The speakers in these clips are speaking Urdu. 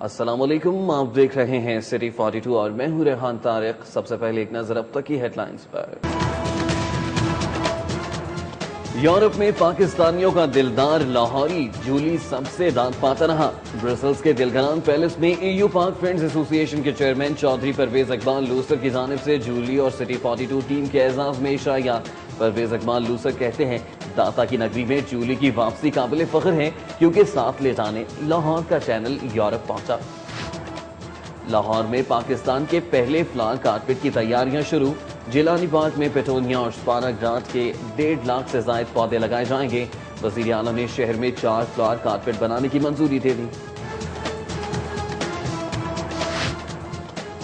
السلام علیکم، آپ دیکھ رہے ہیں سٹی 42 اور میں ہوں ریحان طارق۔ سب سے پہلے ایک نظر اب تک کی ہیڈ لائنز پر۔ یورپ میں پاکستانیوں کا دلدار لاہوری جولی سب سے داد پاتا رہا۔ برسلز کے دلگران پیلس میں ای یو پاک فرینڈز ایسوسی ایشن کے چیئرمین چودھری پرویز اقبال لوثر کی جانب سے جولی اور سٹی 42 ٹیم کے اعزاز میں اشاعیہ۔ پرویز اقبال لوثر کہتے ہیں داتا کی نگری میں جولی کی واپسی قابل فخر ہے کیونکہ ساتھ لے جانے لاہور کا چینل یورپ پہنچا۔ لاہور میں پاکستان کے پہلے فلاور کارپیٹ کی تیاریاں شروع۔ جیلانی پارک میں پیٹونیا اور سپارا گرانٹ کے 1.5 لاکھ سے زائد پودے لگائے جائیں گے۔ وزیر اعلیٰ نے شہر میں 4 فلاور کارپیٹ بنانے کی منظوری دے دی۔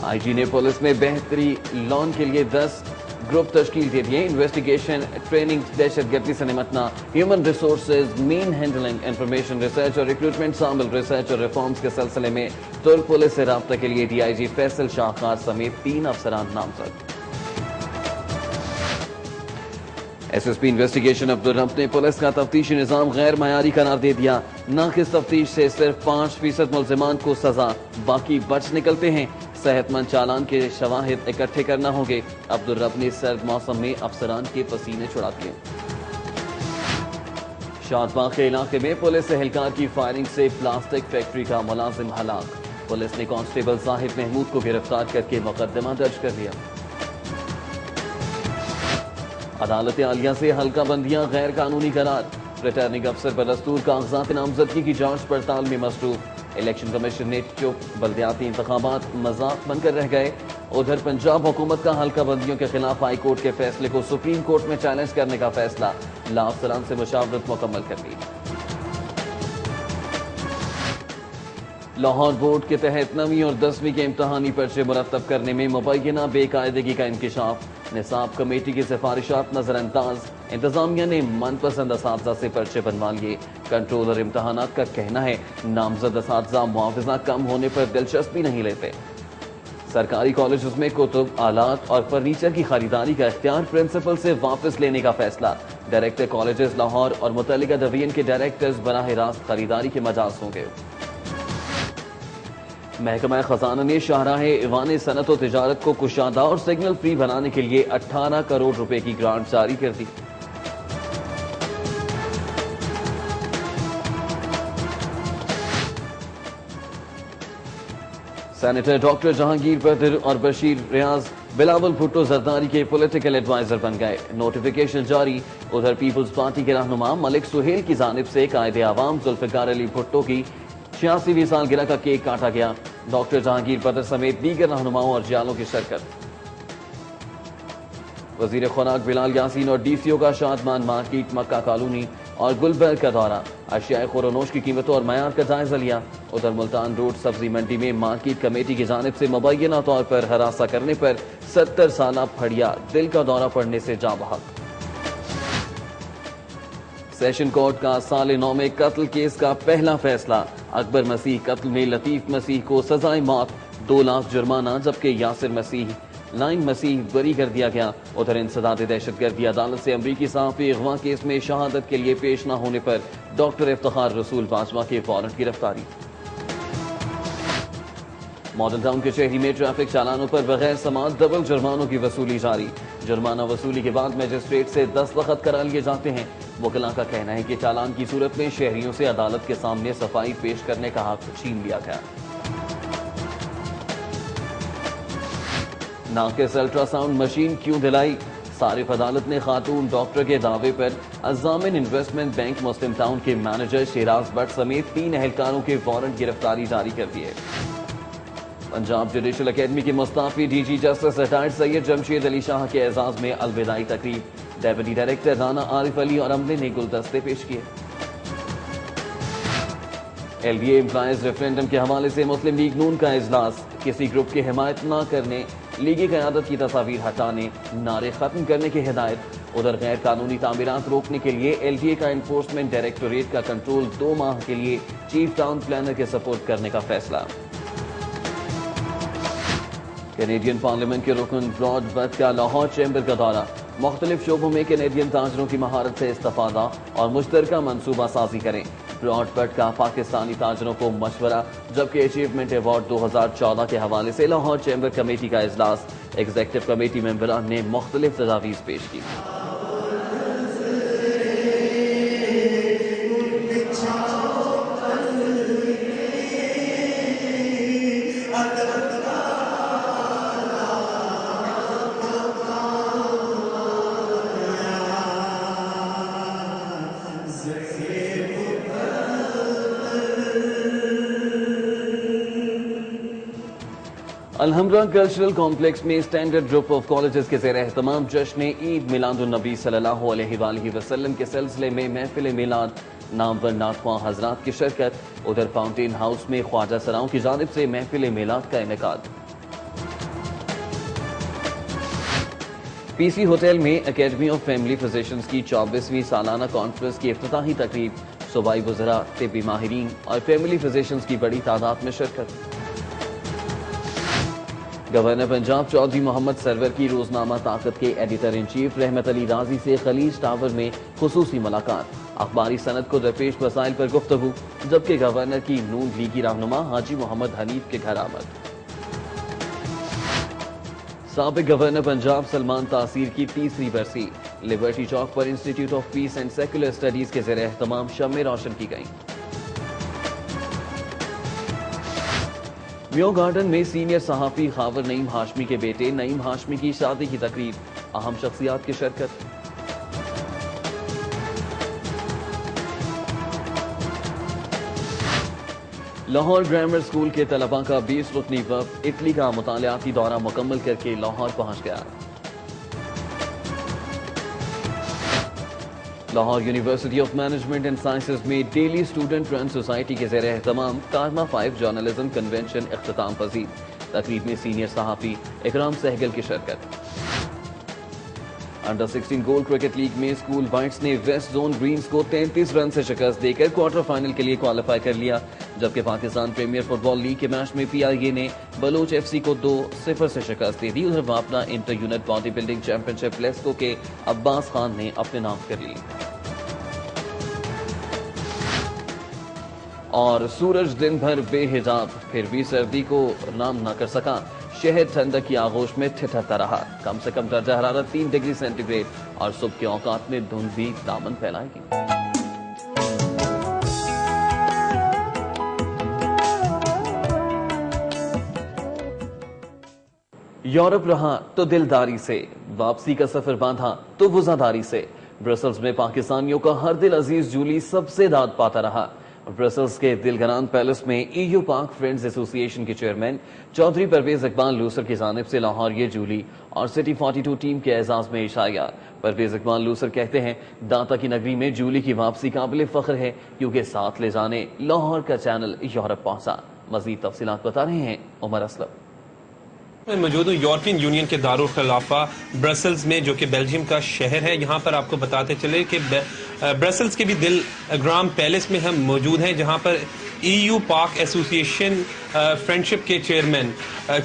آئی جی نے پولیس میں بہتری لان کے لیے 10 گروپ تشکیل دے دیے۔ انویسٹیگیشن، ٹریننگ، دہشت گردی سے نمٹنا، human resources, man handling, information research اور ریکروٹمنٹ شامل ریسرچ اور ریفارمز کے سلسلے میں ترک پولیس سے رابطہ کے لیے ڈی آئی جی فیصل شاہکار سمیت 3 افسران نامزد۔ S S P investigation Abdur Rab نے پولیس کا تفتیشی نظام غیر معیاری قرار دے دیا۔ ناقص تفتیش سے صرف 5% ملزمان کو سزا، باقی بچ نکلتے ہیں۔ صحت مند چالان کے شواہد اکٹھے کرنا ہوں گے۔ عبدالرب نے سرد موسم میں افسران کے پسینے چھڑا دیے۔ شاد باغ کے علاقے میں پولیس اہلکار کی فائرنگ سے پلاسٹک فیکٹری کا ملازم ہلاک۔ پولیس نے کانسٹیبل زاہد محمود کو گرفتار کر کے مقدمہ درج کر لیا۔ عدالت عالیہ سے حلقہ بندیاں غیر قانونی قرار۔ ریٹرننگ افسر بدستور کاغذات نامزدگی کی جانچ پڑتال میں مصروف۔ الیکشن کمیشن نے چپ، بلدیاتی انتخابات مذاق بن کر رہ گئے۔ ادھر پنجاب حکومت کا حلقہ بندیوں کے خلاف ہائی کورٹ کے فیصلے کو سپریم کورٹ میں چیلنج کرنے کا فیصلہ۔ لا افسران سے مشاورت مکمل کر لی۔ لاہور بورڈ کے تحت 9ویں اور 10ویں کے امتحانی پرچے مرتب کرنے میں مبینہ بے قاعدگی کا انکشاف۔ نصاب کمیٹی کی سفارشات نظر انداز۔ انتظامیہ نے من پسند اساتذہ سے پرچے بنوا لیے۔ کنٹرولر امتحانات کا کہنا ہے نامزد اساتذہ معاوضہ کم ہونے پر دلچسپی نہیں لیتے۔ سرکاری کالجز میں کتب، آلات اور فرنیچر کی خریداری کا اختیار پرنسپل سے واپس لینے کا فیصلہ۔ ڈائریکٹر کالجز لاہور اور متعلقہ ڈویژن کے ڈائریکٹرز براہ راست خریداری کے مجاز ہوں گے۔ محکمہ خزانہ نے شاہراہ ایوان صنعت و تجارت کو کشادہ اور سگنل فری بنانے کے لیے 18 کروڑ روپے کی گرانٹ جاری کر دی۔ سینیٹر ڈاکٹر جہانگیر بدر اور بشیر ریاض بلاول بھٹو زرداری کے پولیٹیکل ایڈوائزر بن گئے۔ نوٹیفیکیشن جاری۔ ادھر پیپلز پارٹی کے رہنما ملک سہیل کی جانب سے قائد عوام ذوالفقار علی بھٹو کی 86ویں سالگرہ کا کیک کاٹا گیا۔ ڈاکٹر جہانگیر بدر سمیت دیگر رہنماؤں اور جیالوں کی شرکت۔ وزیر خوراک بلال یاسین اور ڈی سی او کا شادمان مارکیٹ، مکہ کالونی اور گلبرگ کا دورہ۔ اشیاء خورونوش کی قیمتوں اور معیار کا جائزہ لیا۔ ادھر ملتان روڈ سبزی منڈی میں مارکیٹ کمیٹی کی جانب سے مبینہ طور پر ہراساں کرنے پر 70 سالہ پھڑیا دل کا دورہ پڑنے سے جاں بحق۔ سیشن کورٹ کا سال 9 میں قتل کیس کا پہلا فیصلہ۔ اکبر مسیح قتل میں لطیف مسیح کو سزائے موت، 2 لاکھ جرمانہ، جبکہ یاسر مسیح لائن مسیح بری کر دیا گیا۔ ادھر انسداد دہشت گردی عدالت سے امریکی صحافی اغوا کیس میں شہادت کے لیے پیش نہ ہونے پر ڈاکٹر افتخار رسول باجوہ کے وارنٹ گرفتاری۔ ماڈل ٹاؤن کے شہری میں ٹریفک چالانوں پر بغیر سماعت ڈبل جرمانوں کی وصولی جاری۔ جرمانہ وصولی کے بعد مجسٹریٹ سے دستخط کرا لیے جاتے ہیں۔ وکلاء کا کہنا ہے کہ چالان کی صورت میں شہریوں سے عدالت کے سامنے صفائی پیش کرنے کا حق چھین لیا گیا۔ ناقص الٹرا ساؤنڈ مشین کیوں دلائی؟ صارف عدالت نے خاتون ڈاکٹر کے دعوے پر الزامن انویسٹمنٹ بینک مسلم ٹاؤن کے مینیجر شیراز بٹ سمیت 3 اہلکاروں کے وارنٹ گرفتاری جاری کر دیے۔ پنجاب جوڈیشل اکیڈمی کے مستعفی ڈی جی جسٹس ریٹائرڈ سید جمشید علی شاہ کے اعزاز میں الوداعی تقریب۔ ڈیپٹی ڈائریکٹر رانا عارف علی اور عملے نے گلدستے پیش کیے۔ L D A employees referendum کے حوالے سے مسلم لیگ نون کا اجلاس۔ کسی گروپ کی حمایت نہ کرنے، لیگی قیادت کی تصاویر ہٹانے، نعرے ختم کرنے کی ہدایت۔ ادھر غیر قانونی تعمیرات روکنے کے لیے ایل ڈی اے کا انفورسمنٹ ڈائریکٹوریٹ کا کنٹرول 2 ماہ کے لیے چیف ٹاؤن پلانر کے سپورٹ کرنے کا فیصلہ۔ کینیڈین پارلیمنٹ کے رکن براڈ بٹ کا لاہور چیمبر کا دورہ۔ مختلف شعبوں میں کینیڈین تاجروں کی مہارت سے استفادہ اور مشترکہ منصوبہ سازی کریں۔ براڈ بٹ کا پاکستانی تاجروں کو مشورہ، جبکہ اچیومنٹ ایوارڈ 2014 کے حوالے سے لاہور چیمبر کمیٹی کا اجلاس، ایگزیکٹو کمیٹی ممبران نے مختلف تجاویز پیش کی۔ الحمرا کلچرل کمپلیکس میں اسٹینڈرڈ گروپ آف کالجز کے زیر اہتمام جشن عید میلاد النبی صلی اللہ علیہ وآلہ وسلم کے سلسلے میں محفل میلاد، نامور نعتخواں حضرات کی شرکت۔ ادھر فاؤنٹین ہاؤس میں خواجہ سراؤں کی جانب سے محفل میلاد کا انعقاد۔ پی سی ہوٹل میں اکیڈمی آف فیملی فزیشنز کی 24ویں سالانہ کانفرنس کی افتتاحی تقریب، صوبائی وزراء، طبی ماہرین اور فیملی فزیشنز کی بڑی تعداد میں شرکت۔ گورنر پنجاب چودھری محمد سرور کی روزنامہ طاقت کے editor in chief Rahmat Ali رازی سے خلیج ٹاور میں خصوصی ملاقات، اخباری سند کو درپیش مسائل پر گفتگو، جبکہ گورنر کی نون لیگی رہنما حاجی محمد حنیف کے گھر آمد۔ سابق گورنر پنجاب سلمان تاثیر کی 3ری برسی، لبرٹی چوک پر Institute of Peace and Secular Studies کے زیر اہتمام شمع روشن کی گئیں۔ میو گارڈن میں سینئر صحافی خاور نعیم ہاشمی کے بیٹے نعیم ہاشمی کی شادی کی تقریب، اہم شخصیات کی شرکت۔ لاہور گرامر اسکول کے طلباء کا 20 رکنی وفد اٹلی کا مطالعاتی دورہ مکمل کر کے لاہور پہنچ گیا۔ Lahore university of management and sciences میں ڈیلی اسٹوڈنٹ رن سوسائٹی کے زیر اہتمام کارما 5 جرنلزم کنونشن اختتام پذیر، تقریب میں سینئر صحافی اکرام سہگل کی شرکت۔ انڈر 16 گولڈ کرکٹ لیگ میں اسکول وائٹس نے ویسٹ زون گرینز کو 33 رن سے شکست دے کر کوارٹر فائنل کے لیے کوالیفائی کر لیا، جبکہ پاکستان پریمیئر فٹ بال لیگ کے میچ میں پی آئی اے نے بلوچ ایف سی کو 2-0 سے شکست دے دی۔ ادھر واپنا inter unit bodybuilding championship LESCO کے عباس خان نے اپنے نام کر لی۔ اور سورج دن بھر بے حجاب پھر بھی سردی کو نام نہ کر سکا، شہر ٹھنڈک کی آغوش میں ٹھٹھرتا رہا، کم سے کم درجہ حرارت 3 ڈگری سینٹی گریڈ اور صبح کے اوقات میں دھند بھی دامن پھیلائے گی۔ یورپ رہا تو دلداری سے، واپسی کا سفر باندھا تو وزاداری سے، برسلز میں پاکستانیوں کا ہر دل عزیز جولی سب سے داد پاتا رہا۔ برسلز کے دلگران پیلس میں ای یو پاک فرینڈز ایسوسی ایشن کے چیئرمین چودھری پرویز اقبال لوثر کی جانب سے لاہور یہ جولی اور سٹی 42 ٹیم کے اعزاز میں عشائیہ۔ پرویز اقبال لوثر کہتے ہیں داتا کی نگری میں جولی کی واپسی قابل فخر ہے، کیونکہ ساتھ لے جانے لاہور کا چینل یورپ پہنچا۔ مزید تفصیلات بتا رہے ہیں عمر اسلم۔ میں موجود ہوں یورپین یونین کے دارالخلافہ برسلز میں، جو کہ بیلجیم کا شہر ہے۔ یہاں پر آپ کو بتاتے چلے کہ برسلز کے بھی دل گرام پیلس میں ہم موجود ہیں، جہاں پر ای یو پاک ایسوسی ایشن فرینڈشپ کے چیئرمین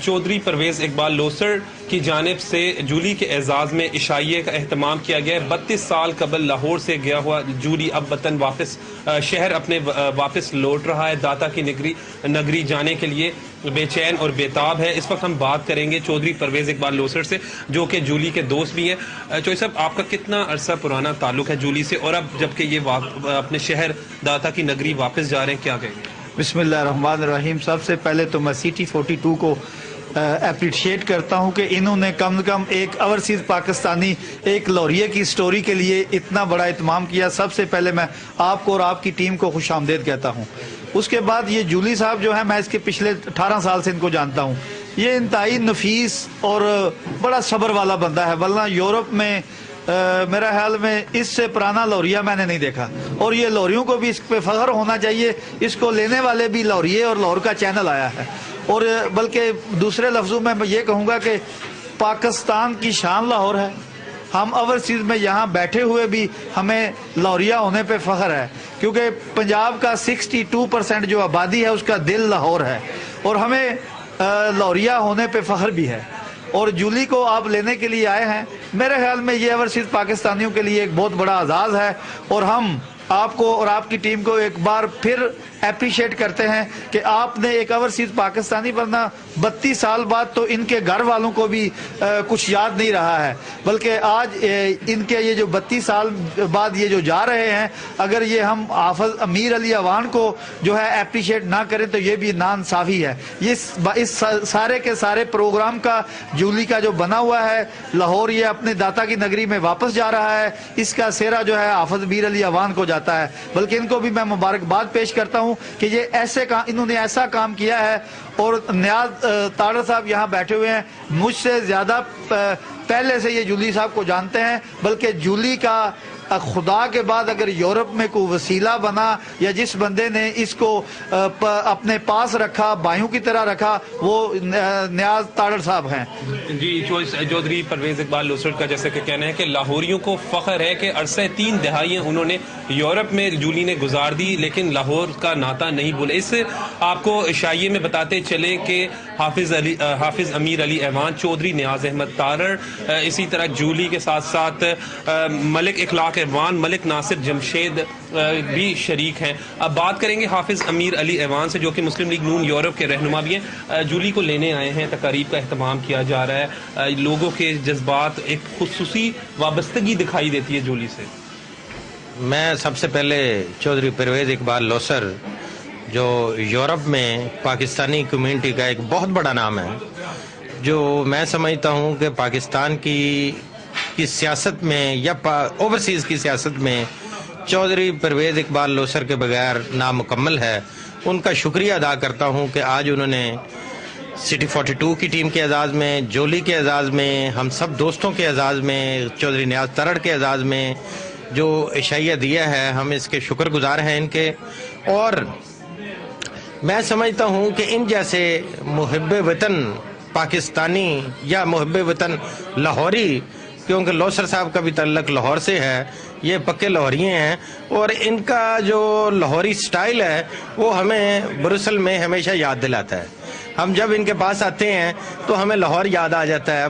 چودھری پرویز اقبال لوثر کی جانب سے جولی کے اعزاز میں عشائیے کا اہتمام کیا گیا ہے۔ 32 سال قبل لاہور سے گیا ہوا جولی اب وطن واپس شہر اپنے واپس لوٹ رہا ہے، داتا کی نگری جانے کے لیے بے چین اور بےتاب ہے۔ اس وقت ہم بات کریں گے چودھری پرویز اقبال لوثر سے، جو کہ جولی کے دوست بھی ہیں۔ چودھری صاحب، آپ کا کتنا عرصہ پرانا تعلق ہے جولی سے، اور اب جبکہ یہ اپنے شہر داتا کی نگری واپس جا رہے ہیں، کیا کہیں گے؟ بسم اللہ الرحمن الرحیم۔ سب سے پہلے تو میں سٹی 42 کو اپریشیٹ کرتا ہوں کہ انہوں نے کم از کم ایک اوورسیز پاکستانی ایک لوریے کی سٹوری کے لیے اتنا بڑا اہتمام کیا۔ سب سے پہلے میں آپ کو اور آپ کی ٹیم کو خوش آمدید کہتا ہوں۔ اس کے بعد یہ جولی صاحب جو ہے، میں اس کے پچھلے 18 سال سے ان کو جانتا ہوں۔ یہ انتہائی نفیس اور بڑا صبر والا بندہ ہے، ورنہ یورپ میں میرا خیال میں اس سے پرانا لوریا میں نے نہیں دیکھا، اور یہ لوریوں کو بھی اس پہ فخر ہونا چاہیے۔ اس کو لینے والے بھی لوریے اور لاہور کا چینل آیا ہے، اور بلکہ دوسرے لفظوں میں یہ کہوں گا کہ پاکستان کی شان لاہور ہے۔ ہم اوورسیز میں یہاں بیٹھے ہوئے بھی ہمیں لوریا ہونے پہ فخر ہے، کیونکہ پنجاب کا 62% جو آبادی ہے اس کا دل لاہور ہے، اور ہمیں لوریا ہونے پہ فخر بھی ہے۔ اور جولی کو آپ لینے کے لیے آئے ہیں، میرے خیال میں یہ اوورسیز پاکستانیوں کے لیے ایک بہت بڑا اعزاز ہے، اور ہم آپ کو اور آپ کی ٹیم کو ایک بار پھر اپریشیٹ کرتے ہیں کہ آپ نے ایک اوورسیز پاکستانی بننا 32 سال بعد تو ان کے گھر والوں کو بھی کچھ یاد نہیں رہا ہے، بلکہ آج ان کے یہ جو 32 سال بعد یہ جو جا رہے ہیں، اگر یہ ہم حافظ امیر علی اوان کو جو ہے اپریشیٹ نہ کریں تو یہ بھی ناانصافی ہے۔ اس سارے کے سارے پروگرام کا جولی کا جو بنا ہوا ہے، لاہور یہ اپنے داتا کی نگری میں واپس جا رہا ہے، اس کا سہرا جو ہے حافظ امیر علی اوان کو جاتا ہے، بلکہ ان کو بھی میں مبارکباد پیش کرتا ہوں کہ یہ انہوں نے ایسا کام کیا ہے۔ اور نیاز تاڑر صاحب یہاں بیٹھے ہوئے ہیں، مجھ سے زیادہ پہلے سے یہ جولی صاحب کو جانتے ہیں، بلکہ جولی کا خدا کے بعد اگر یورپ میں کوئی وسیلہ بنا یا جس بندے نے اس کو اپنے پاس رکھا، بھائیوں کی طرح رکھا، وہ نیاز تاڑر صاحب ہیں۔ جی چودھری پرویز اقبال لوسڑ کا جیسے کہ کہنا ہے کہ لاہوریوں کو فخر ہے کہ عرصہ 3 دہائیاں انہوں نے یورپ میں جولی نے گزار دی، لیکن لاہور کا ناتا نہیں بھولے۔ اس آپ کو شائعے میں بتاتے چلے کہ حافظ امیر علی ایوان، چودھری نیاز احمد تارڑ، اسی طرح جولی کے ساتھ ساتھ ملک اخلاق ایوان، ملک ناصر جمشید بھی شریک ہیں۔ اب بات کریں گے حافظ امیر علی ایوان سے، جو کہ مسلم لیگ نون یورپ کے رہنما بھی ہیں۔ جولی کو لینے آئے ہیں، تقاریب کا اہتمام کیا جا رہا ہے، لوگوں کے جذبات، ایک خصوصی وابستگی دکھائی دیتی ہے جولی سے۔ میں سب سے پہلے چودھری پرویز اقبال لوسر، جو یورپ میں پاکستانی کمیونٹی کا ایک بہت بڑا نام ہے، جو میں سمجھتا ہوں کہ پاکستان کی سیاست میں یا اوورسیز کی سیاست میں چودھری پرویز اقبال لوسر کے بغیر نامکمل ہے، ان کا شکریہ ادا کرتا ہوں کہ آج انہوں نے سٹی 42 کی ٹیم کے اعزاز میں، جولی کے اعزاز میں، ہم سب دوستوں کے اعزاز میں، چودھری نیاز ترڑ کے اعزاز میں جو عشائیہ دیا ہے، ہم اس کے شکر گزار ہیں ان کے۔ اور میں سمجھتا ہوں کہ ان جیسے محب وطن پاکستانی یا محب وطن لاہوری، کیونکہ لوسر صاحب کا بھی تعلق لاہور سے ہے، یہ پکے لاہوری ہیں، اور ان کا جو لاہوری سٹائل ہے وہ ہمیں بروسل میں ہمیشہ یاد دلاتا ہے۔ ہم جب ان کے پاس آتے ہیں تو ہمیں لاہور یاد آ جاتا ہے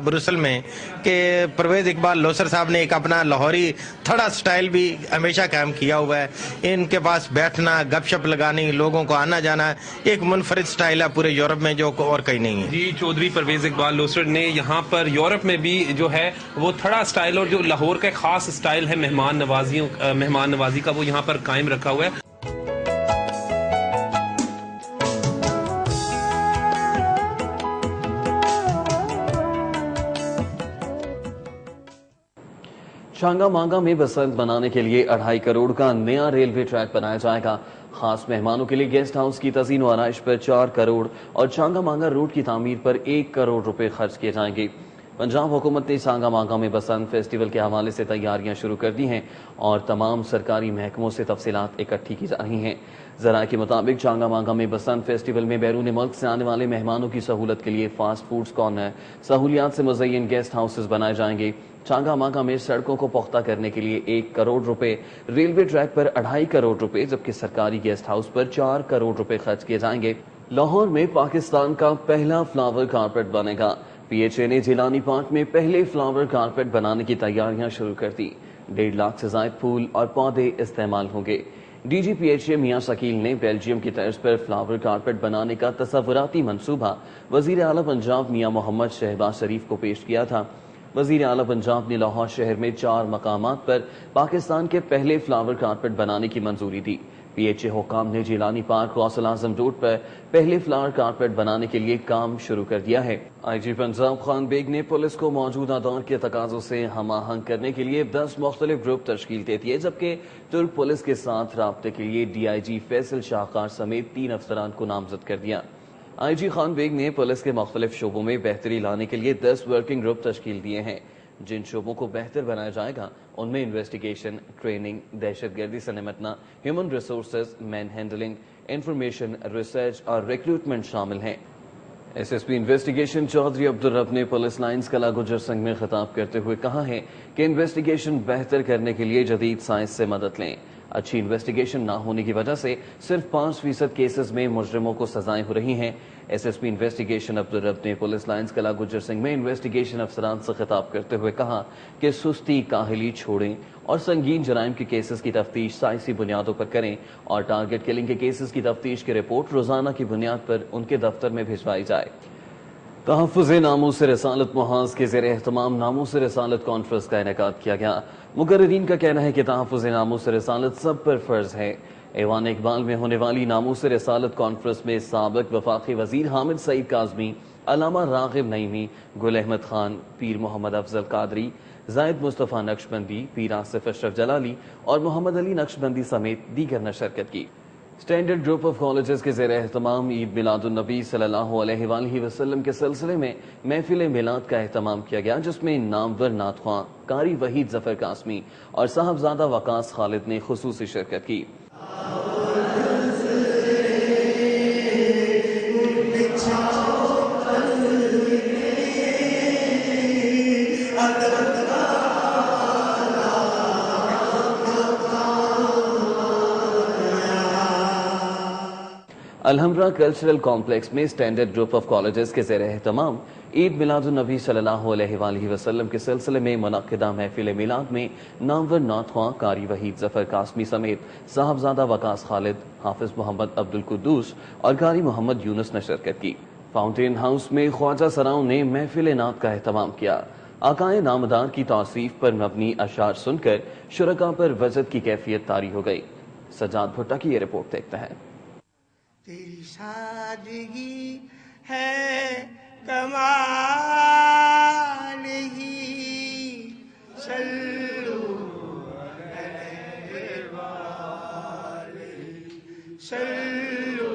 بروسل میں، کہ پرویز اقبال لوسر صاحب نے ایک اپنا لاہوری تھڑا سٹائل بھی ہمیشہ قائم کیا ہوا ہے۔ ان کے پاس بیٹھنا، گپ شپ لگانی، لوگوں کو آنا جانا، ایک منفرد سٹائل ہے پورے یورپ میں جو اور کہیں نہیں ہے۔ جی چودھری پرویز اقبال لوسڑ نے یہاں پر یورپ میں بھی جو ہے وہ تھڑا سٹائل اور جو لاہور کا خاص سٹائل ہے مہمان نوازی کا، وہ یہاں پر قائم رکھا ہوا ہے۔ چانگا مانگا میں بسنت بنانے کے لیے 2.5 کروڑ کا نیا ریلوے ٹریک بنایا جائے گا۔ خاص مہمانوں کے لیے گیسٹ ہاؤس کی تزئین و آرائش پر 4 کروڑ اور چانگا مانگا روڈ کی تعمیر پر 1 کروڑ روپے خرچ کیے جائیں گے۔ پنجاب حکومت نے چانگا مانگا میں بسنت فیسٹیول کے حوالے سے تیاریاں شروع کر دی ہیں اور تمام سرکاری محکموں سے تفصیلات اکٹھی کی جا رہی ہیں۔ ذرائع کے مطابق چانگا مانگا میں بسنت فیسٹیول میں بیرون ملک سے آنے والے مہمانوں کی سہولت کے لیے فاسٹ فوڈز کارنر، سہولیات سے مزین گیسٹ ہاؤسز بنائے جائیں گے۔ چانگا مانگا میں سڑکوں کو پختہ کرنے کے لیے 1 کروڑ روپے، ریلوے ٹریک پر 2.5 کروڑ روپے، جبکہ سرکاری گیسٹ ہاؤس پر 4 کروڑ روپے خرچ کیے جائیں گے۔ لاہور میں پاکستان کا پہلا فلاور کارپیٹ بنے گا۔ پی ایچ اے نے جیلانی پارک میں پہلے فلاور کارپیٹ بنانے کی تیاریاں شروع کر دی۔ 1.5 لاکھ سے زائد پھول اور پودے استعمال ہوں گے۔ D G P H A میاں شکیل نے بیلجیم کی طرز پر فلاور کارپیٹ بنانے کا تصوراتی منصوبہ وزیر اعلیٰ پنجاب میاں محمد شہباز شریف کو پیش کیا تھا۔ وزیر اعلیٰ پنجاب نے لاہور شہر میں 4 مقامات پر پاکستان کے پہلے فلاور کارپیٹ بنانے کی منظوری دی۔ پی ایچ اے حکام نے جیلانی پارک غوث الاعظم روڈ پر پہلے فلاور کارپیٹ بنانے کے لیے کام شروع کر دیا ہے۔ آئی جی پنجاب خان بیگ نے پولیس کو موجودہ دور کے تقاضوں سے ہم آہنگ کرنے کے لیے 10 مختلف گروپ تشکیل دے دیے، جبکہ ترک پولیس کے ساتھ رابطے کے لیے ڈی آئی جی فیصل شاہکار سمیت 3 افسران کو نامزد کر دیا۔ آئی جی خان بیگ نے پولیس کے مختلف شعبوں میں بہتری لانے کے لیے 10 ورکنگ گروپ تشکیل دیے ہیں۔ جن شعبوں کو بہتر بنایا جائے گا ان میں انویسٹیگیشن، ٹریننگ، دہشت گردی سے نمٹنا، human resources, man handling, information, research اور ریکروٹمنٹ شامل ہیں۔ S S P investigation Chaudhry Abdul Rab نے پولیس لائنز کلا گجر سنگھ میں خطاب کرتے ہوئے کہا ہے کہ انویسٹیگیشن بہتر کرنے کے لیے جدید سائنس سے مدد لیں۔ اچھی انویسٹیگیشن نہ ہونے کی وجہ سے صرف 5% کیسز میں مجرموں کو سزائیں ہو رہی ہیں۔ SSP انویسٹیگیشن عبدالرب نے پولیس لائنز کلا گجر سنگھ میں انویسٹیگیشن افسران سے خطاب کرتے ہوئے کہا کہ سستی کاہلی چھوڑیں اور سنگین جرائم کے کیسز کی تفتیش سائنسی بنیادوں پر کریں اور ٹارگٹ کلنگ کے کیسز کی تفتیش کی رپورٹ روزانہ کی بنیاد پر ان کے دفتر میں بھجوائی جائے۔ تحفظ ناموس رسالت محاذ کے زیر اہتمام ناموس رسالت کانفرنس کا انعقاد کیا گیا۔ مقررین کا کہنا ہے کہ تحفظ ناموس رسالت سب پر فرض ہے۔ ایوان اقبال میں ہونے والی ناموس رسالت کانفرنس میں سابق وفاقی وزیر حامد سعید کاظمی، علامہ راغب نعیمی، گل احمد خان، پیر محمد افضل قادری، زائد مصطفیٰ نقشبندی، پیر آصف اشرف جلالی اور محمد علی نقشبندی سمیت دیگر نے شرکت کی۔ اسٹینڈرڈ گروپ آف کالجز کے زیر اہتمام عید میلاد النبی صلی اللہ علیہ وآلہ وسلم کے سلسلے میں محفل میلاد کا اہتمام کیا گیا، جس میں نامور نعت خواں قاری وحید ظفر قاسمی اور صاحبزادہ وقاص خالد نے خصوصی شرکت کی۔ الحمرا کلچرل کمپلیکس میں اسٹینڈرڈ گروپ آف کالجز کے زیر اہتمام عید میلاد النبی صلی اللہ علیہ وآلہ وسلم کے سلسلے میں منعقدہ محفل میلاد میں نامور نعت خواں قاری وحید ظفر قاسمی سمیت صاحبزادہ وقاص خالد، حافظ محمد عبد القدوس اور قاری محمد یونس نے شرکت کی۔ فاؤنٹین ہاؤس میں خواجہ سراؤں نے محفل نعت کا اہتمام کیا۔ آقائے نامدار کی توصیف پر مبنی اشعار سن کر شرکاء پر وجد کی کیفیت طاری ہو گئی۔ سجاد بھٹا کی یہ رپورٹ دیکھتے ہیں۔ تیری سادگی ہے کمال ہی، صلو علیہ وآلہ، صلو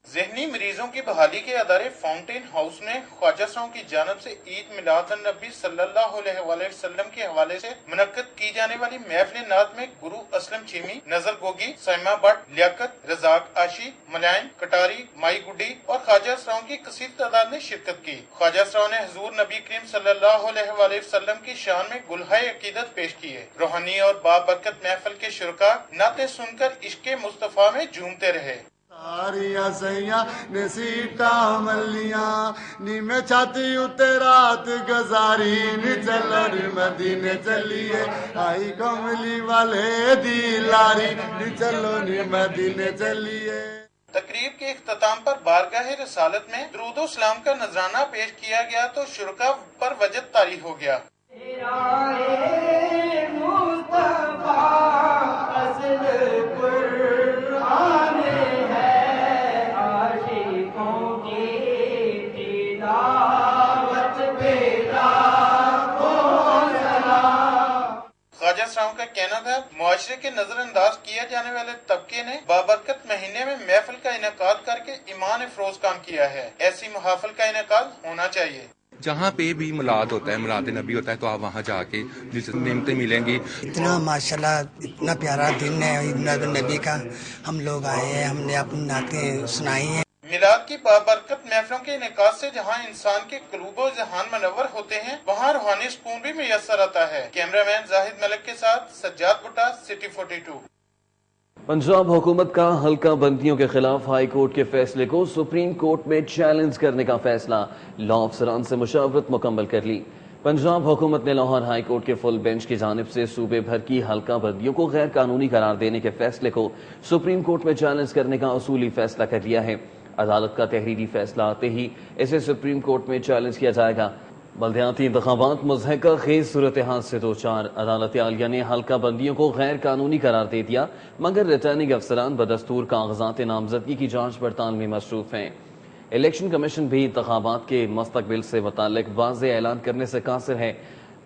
ذہنی مریضوں کی بحالی کے ادارے فاؤنٹین ہاؤس نے خواجہ سراؤں کی جانب سے عید میلاد النبی صلی اللہ علیہ وآلہ وسلم کے حوالے سے منعقد کی جانے والی محفل نعت میں گرو اسلم چیمی، نزل گوگی، سائمہ بٹ، لیاقت، رزاق آشی، ملائن کٹاری، مائی گڈی اور خواجہ سراؤں کی کثیر تعداد نے شرکت کی۔ خواجہ سراؤں نے حضور نبی کریم صلی اللہ علیہ وآلہ وسلم کی شان میں گلہائے عقیدت پیش کیے۔ روحانی اور بابرکت محفل کے شرکاء نعتیں سن کر عشق مصطفیٰ میں جھومتے رہے۔ ساریاں سیاں نے سیٹا ملیاں نی میں چھاتی اتے رات گزاری نی چلو نی مدینے چلیے آئی کملی والے دی لاری نی چلو نی مدینے چلیے۔ تقریب کے اختتام پر بارگاہ رسالت میں درود و سلام کا نذرانہ پیش کیا گیا تو شرکاء پر وجد طاری ہو گیا۔ خواجہ سراؤں کا کہنا تھا معاشرے کے نظر انداز کیا جانے والے طبقے نے بابرکت مہینے میں محفل کا انعقاد کر کے ایمان افروز کام کیا ہے۔ ایسی محافل کا انعقاد ہونا چاہیے۔ جہاں پہ بھی میلاد ہوتا ہے، میلاد نبی ہوتا ہے، تو آپ وہاں جا کے جس نعمتیں ملیں گی۔ اتنا ماشاءاللہ اتنا پیارا دن ہے عید میلاد النبی کا، ہم لوگ آئے ہیں، ہم نے اپنی نعتیں سنائی ہیں۔ میلاد کی بابرکت محفلوں کے انعقاد سے جہاں انسان کے قلوب و ذہان منور ہوتے ہیں، وہاں روحانی سکون بھی میسر آتا ہے۔ کیمرہ مین زاہد ملک کے ساتھ سجاد بٹا، سٹی 42۔ پنجاب حکومت کا حلقہ بندیوں کے خلاف ہائی کورٹ کے فیصلے کو سپریم کورٹ میں چیلنج کرنے کا فیصلہ، لاء افسران سے مشاورت مکمل کر لی۔ پنجاب حکومت نے لاہور ہائی کورٹ کے فل بینچ کی جانب سے صوبے بھر کی حلقہ بندیوں کو غیر قانونی قرار دینے کے فیصلے کو سپریم کورٹ میں چیلنج کرنے کا اصولی فیصلہ کر لیا ہے۔ عدالت کا تحریری فیصلہ آتے ہی اسے سپریم کورٹ میں چیلنج کیا جائے گا۔ بلدیاتی انتخابات مضحکہ خیز صورتحال سے دوچار، عدالت عالیہ نے حلقہ بندیوں کو غیر قانونی قرار دے دیا، مگر ریٹرننگ افسران بدستور کاغذات نامزدگی کی جانچ پڑتال میں مصروف ہیں۔ الیکشن کمیشن بھی انتخابات کے مستقبل سے متعلق واضح اعلان کرنے سے قاصر ہے۔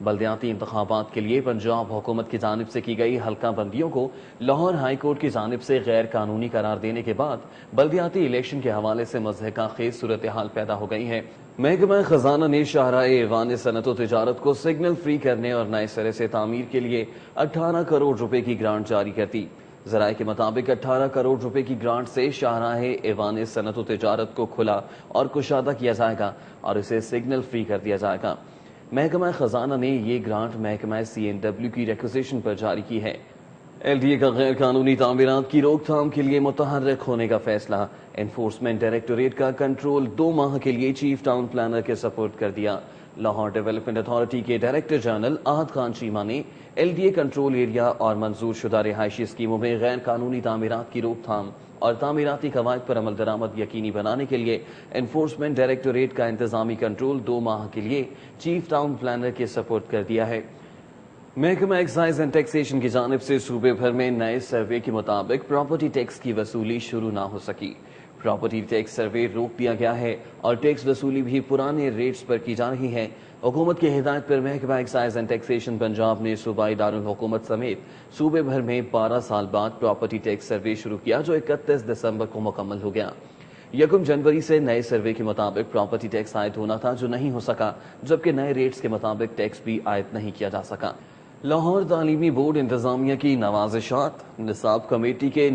بلدیاتی انتخابات کے لیے پنجاب حکومت کی جانب سے کی گئی حلقہ بندیوں کو لاہور ہائی کورٹ کی جانب سے غیر قانونی قرار دینے کے بعد بلدیاتی الیکشن کے حوالے سے مضحکہ خیز صورتحال پیدا ہو گئی ہے۔ محکمہ خزانہ نے شاہراہ ایوان صنعت و تجارت کو سگنل فری کرنے اور نئے سرے سے تعمیر کے لیے 18 کروڑ روپے کی گرانٹ جاری کر دی۔ ذرائع کے مطابق 18 کروڑ روپے کی گرانٹ سے شاہراہ ایوان صنعت و تجارت کو کھلا اور کشادہ کیا جائے گا اور اسے سگنل فری کر دیا جائے گا۔ محکمہ خزانہ نے یہ گرانٹ محکمہ CNW کی ریکوزیشن پر جاری کی ہے۔ LDA کا غیر قانونی تعمیرات کی روک تھام کے لیے متحرک ہونے کا فیصلہ، انفورسمنٹ ڈائریکٹوریٹ کا کنٹرول 2 ماہ کے لیے چیف ٹاؤن پلانر کے سپورٹ کر دیا۔ لاہور ڈیولپمنٹ اتھارٹی کے ڈائریکٹر جنرل احد خان چیمہ نے LDA کنٹرول ایریا اور منظور شدہ رہائشی اسکیموں میں غیر قانونی تعمیرات کی روک تھام اور تعمیراتی قواعد پر عمل درآمد یقینی بنانے کے لیے انفورسمنٹ ڈائریکٹوریٹ کا انتظامی کنٹرول 2 ماہ کے لیے چیف ٹاؤن پلانر کے سپورٹ کر دیا ہے۔ محکمہ ایکسائز اینڈ ٹیکسیشن کی جانب سے صوبے بھر میں نئے سروے کے مطابق پراپرٹی ٹیکس کی وصولی شروع نہ ہو سکی۔ پراپرٹی ٹیکس سروے روک دیا گیا ہے اور ٹیکس وصولی بھی پرانے ریٹس پر کی جا رہی ہے۔ حکومت کی ہدایت پر محکمہ ایکسائز اینڈ ٹیکسیشن پنجاب نے صوبائی دارالحکومت سمیت صوبے بھر میں 12 سال بعد پراپرٹی ٹیکس سروے شروع کیا، جو 31 دسمبر کو مکمل ہو گیا۔ 1 جنوری سے نئے سروے کے مطابق پراپرٹی ٹیکس عائد ہونا تھا، جو نہیں ہو سکا، جبکہ نئے ریٹس کے مطابق ٹیکس بھی عائد نہیں کیا جا سکا۔ لاہور تعلیمی بورڈ انتظامیہ کی نوازشات، نصاب کمیٹی کے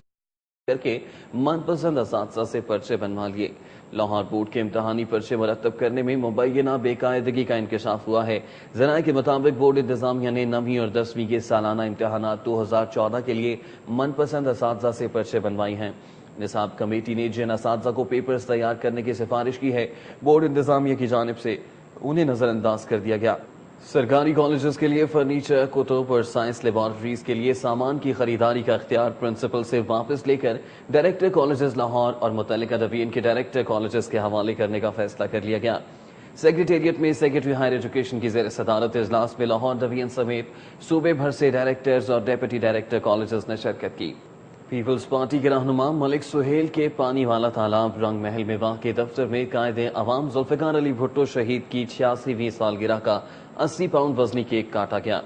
کر کے من پسند اساتذہ سے پرچے بنوا لیے۔ لاہور بورڈ کے امتحانی پرچے مرتب کرنے میں مبینہ بے قاعدگی کا انکشاف ہوا ہے۔ ذرائع کے مطابق بورڈ انتظامیہ نے 9ویں اور 10ویں کے سالانہ امتحانات 2014 کے لیے من پسند اساتذہ سے پرچے بنوائی ہیں۔ نصاب کمیٹی نے جن اساتذہ کو پیپرز تیار کرنے کی سفارش کی ہے، بورڈ انتظامیہ کی جانب سے انہیں نظر انداز کر دیا گیا۔ سرکاری کالجز کے لیے فرنیچر، کتب اور سائنس لیبارٹریز کے لیے سامان کی خریداری کا اختیار پرنسپل سے واپس لے کر ڈائریکٹر کالجز لاہور اور متعلقہ ڈویژن کے ڈائریکٹر کالجز کے حوالے کرنے کا فیصلہ کر لیا گیا۔ سیکریٹریٹ میں سیکریٹری ہائر ایجوکیشن کی زیر صدارت اجلاس میں لاہور ڈویژن سمیت صوبے بھر سے ڈائریکٹرز اور ڈیپٹی ڈائریکٹر کالجز نے شرکت کی۔ پیپلز پارٹی کے رہنما ملک سہیل کے پانی والا تالاب رنگ محل میں واقع دفتر میں قائد عوام ذوالفقار علی بھٹو شہید کی 86ویں سالگرہ کا 80 پاؤنڈ وزنی کیک کاٹا گیا۔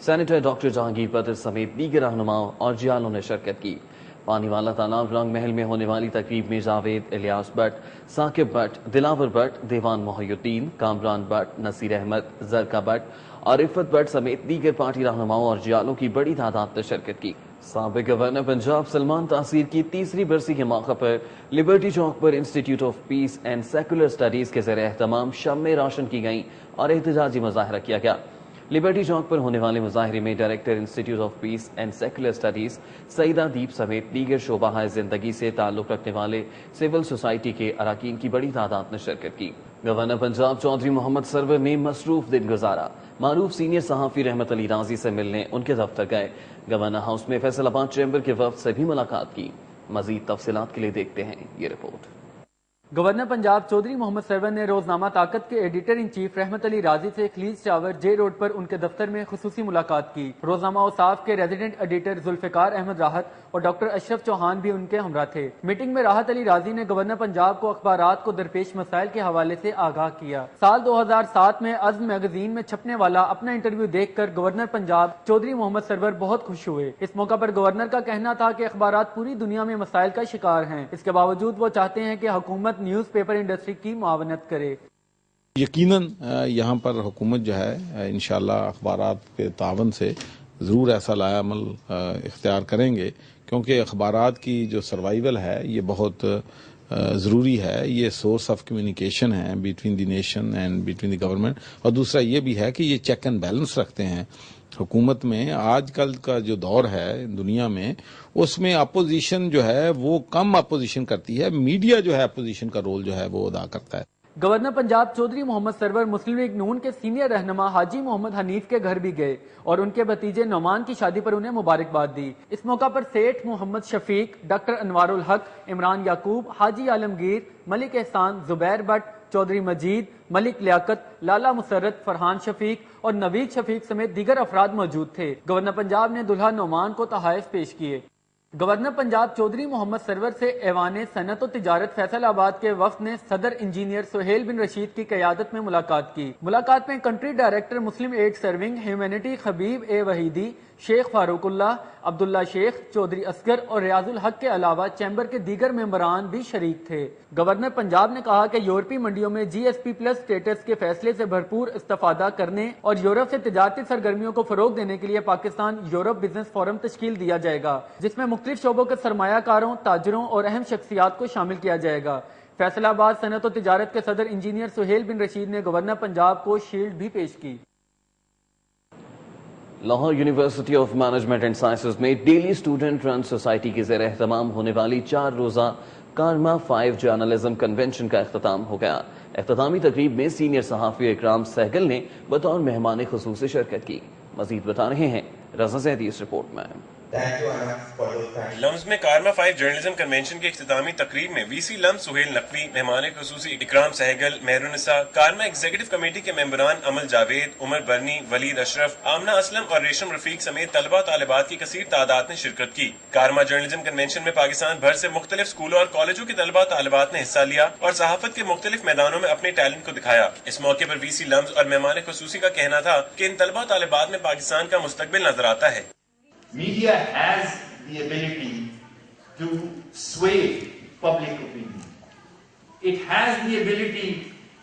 سینیٹر ڈاکٹر جہانگیر بدر سمیت دیگر رہنماؤں اور جیالوں نے شرکت کی۔ پانی والا تالاب رنگ محل میں ہونے والی تقریب میں Javed, Ilyas but, Saqib but, Dilawar but, دیوان محی الدین، کامران بٹ، نصیر احمد، زرکا بٹ اور عفت بٹ سمیت دیگر پارٹی رہنماؤں اور جیالوں کی بڑی تعداد نے شرکت کی۔ سابق گورنر پنجاب سلمان تاثیر کی 3ری برسی کے موقع پر لبرٹی چوک پر Institute of Peace and Secular Studies کے زیر اہتمام شمعیں روشن کی گئیں اور احتجاجی مظاہرہ کیا گیا۔ لبرٹی چوک پر ہونے والے مظاہرے میں director Institute of Peace and Secular Studies Saeeda Deep سمیت دیگر شعبہ زندگی سے تعلق رکھنے والے سول سوسائٹی کے اراکین کی بڑی تعداد نے شرکت کی۔ گورنر پنجاب چودھری محمد سرور نے مصروف دن گزارا۔ معروف سینئر صحافی رحمت علی راضی سے ملنے ان کے دفتر گئے۔ گورنر ہاؤس میں فیصل آباد چیمبر کے وفد سے بھی ملاقات کی۔ مزید تفصیلات کے لیے دیکھتے ہیں یہ رپورٹ۔ گورنر پنجاب چودھری محمد سرور نے روزنامہ طاقت کے editor in chief Rahmat Ali راضی سے خلیج ٹاور جے روڈ پر ان کے دفتر میں خصوصی ملاقات کی۔ روزنامہ اوصاف کے ریزیڈنٹ ایڈیٹر ذوالفقار احمد راحت اور ڈاکٹر اشرف چوہان بھی ان کے ہمراہ تھے۔ میٹنگ میں راحت علی راضی نے گورنر پنجاب کو اخبارات کو درپیش مسائل کے حوالے سے آگاہ کیا۔ سال 2007 میں عزم میگزین میں چھپنے والا اپنا انٹرویو دیکھ کر گورنر پنجاب چودھری محمد سرور بہت خوش ہوئے۔ اس موقع پر گورنر کا کہنا تھا کہ اخبارات پوری دنیا میں مسائل کا شکار ہیں، اس کے باوجود وہ چاہتے ہیں کہ حکومت نیوز پیپر انڈسٹری کی معاونت کرے۔ یقیناً یہاں پر حکومت جو ہے انشاءاللہ اخبارات کے تعاون سے ضرور ایسا لایا عمل اختیار کریں گے، کیونکہ اخبارات کی جو سروائیول ہے یہ بہت ضروری ہے۔ یہ سورس آف کمیونیکیشن ہے between the nation and between the government, اور دوسرا یہ بھی ہے کہ یہ چیک اینڈ بیلنس رکھتے ہیں حکومت میں۔ آج کل کا جو دور ہے دنیا میں، اس میں اپوزیشن جو ہے وہ کم اپوزیشن کرتی ہے، میڈیا جو ہے اپوزیشن کا رول جو ہے وہ ادا کرتا ہے۔ گورنر پنجاب چودھری محمد سرور مسلم لیگ نون کے سینئر رہنما حاجی محمد حنیف کے گھر بھی گئے اور ان کے بھتیجے نعمان کی شادی پر انہیں مبارکباد دی۔ اس موقع پر سیٹھ محمد شفیق، doctor Anwar ul Haq, Imran Yaqub, Haji Alamgir, Malik Ehsan, Zubair but, Chaudhry مجید، ملک لیاقت، لالا مسرت، فرحان شفیق اور نوید شفیق سمیت دیگر افراد موجود تھے۔ گورنر پنجاب نے دلہا نعمان کو تحائف پیش کیے۔ گورنر پنجاب چودھری محمد سرور سے ایوان صنعت و تجارت فیصل آباد کے وفد نے صدر انجینئر سہیل بن رشید کی قیادت میں ملاقات کی۔ ملاقات میں کنٹری ڈائریکٹر مسلم ایڈ سرونگ ہیومینٹی خبیب اے وحیدی، شیخ فاروق اللہ، عبداللہ شیخ، چودھری اصغر اور ریاض الحق کے علاوہ چیمبر کے دیگر ممبران بھی شریک تھے۔ گورنر پنجاب نے کہا کہ یورپی منڈیوں میں جی ایس پی پلس اسٹیٹس کے فیصلے سے بھرپور استفادہ کرنے اور یورپ سے تجارتی سرگرمیوں کو فروغ دینے کے لیے پاکستان یورپ بزنس فورم تشکیل دیا جائے گا، جس میں مختلف شعبوں کے سرمایہ کاروں، تاجروں اور اہم شخصیات کو شامل کیا جائے گا۔ فیصل آباد صنعت و تجارت کے صدر انجینئر سہیل بن رشید نے گورنر پنجاب کو شیلڈ بھی پیش کی۔ Lahore university of management and sciences میں ڈیلی اسٹوڈنٹ رن سوسائٹی کی زیر اہتمام ہونے والی 4 روزہ کارما 5 جرنلزم کنونشن کا اختتام ہو گیا. اختتامی تقریب میں سینئر صحافی اکرام سہگل نے بطور مہمان خصوصی شرکت کی. مزید بتا رہے ہیں رضا زیدی اس رپورٹ میں. لمز میں کارما 5 جرنلزم کنونشن کے اختتامی تقریب میں وی سی لمز سہیل نقوی، مہمان خصوصی اکرام Saigal, Mehrunnisa, karma executive committee کے ممبران امل جاوید، عمر برنی، ولید اشرف، آمنہ اسلم اور ریشم رفیق سمیت طلبہ طالبات کی کثیر تعداد نے شرکت کی. کارما جرنلزم کنونشن میں پاکستان بھر سے مختلف اسکولوں اور کالجوں کے طلبہ طالبات نے حصہ لیا اور صحافت کے مختلف میدانوں میں اپنے ٹیلنٹ کو دکھایا. اس موقع پر وی سی لمز اور مہمان خصوصی کا کہنا تھا کہ ان طلبہ طالبات میں پاکستان کا مستقبل نظر آتا ہے. Media has the ability to sway public opinion. It has the ability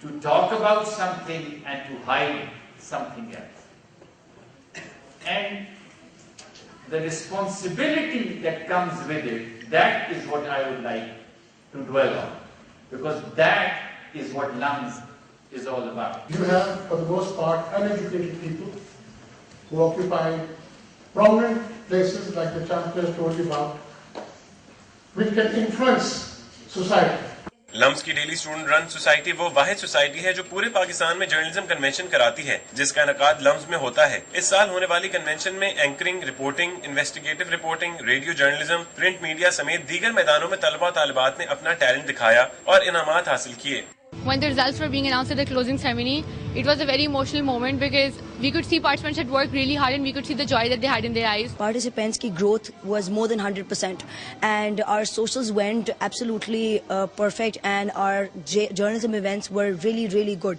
to talk about something and to hide something else. And the responsibility that comes with it, that is what I would like to dwell on. Because that is what Lums is all about. You have, for the most part, uneducated people who occupy prominent places like the Chancellor told you about, which can influence society. LUMS کی ڈیلی اسٹوڈنٹ رن سوسائٹی وہ واحد سوسائٹی ہے جو پورے پاکستان میں جرنلزم کنونشن کراتی ہے، جس کا انعقاد لمز میں ہوتا ہے. اس سال ہونے والی کنونشن میں anchoring, reporting, investigative reporting, radio journalism, print media سمیت دیگر میدانوں میں طلبہ طالبات نے اپنا ٹیلنٹ دکھایا اور انعامات حاصل کیے. When the results were being announced at the closing ceremony, it was a very emotional moment because we could see participants had worked really hard and we could see the joy that they had in their eyes. Participants' ki growth was more than 100% and our socials went absolutely perfect and our journalism events were really, really good.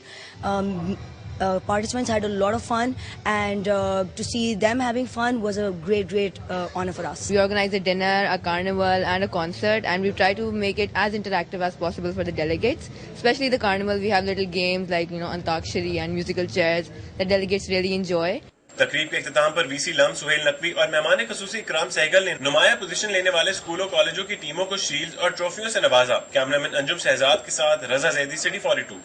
Participants had a lot of fun and to see them having fun was a great honor for us. We organized a dinner, a carnival and a concert and we tried to make it as interactive as possible for the delegates. Especially the carnival, we have little games like, Antakshari and musical chairs that delegates really enjoy. تقریب کے اختتام پر وی سی لمز سہیل نقوی اور مہمان خصوصی اکرام سہگل نے نمایاں پوزیشن لینے والے اسکولوں کالجوں کی ٹیموں کو شیلڈ اور ٹرافیوں سے نوازا. کیمرامین انجم شہزاد کے ساتھ رضا زیدی، سٹی 42.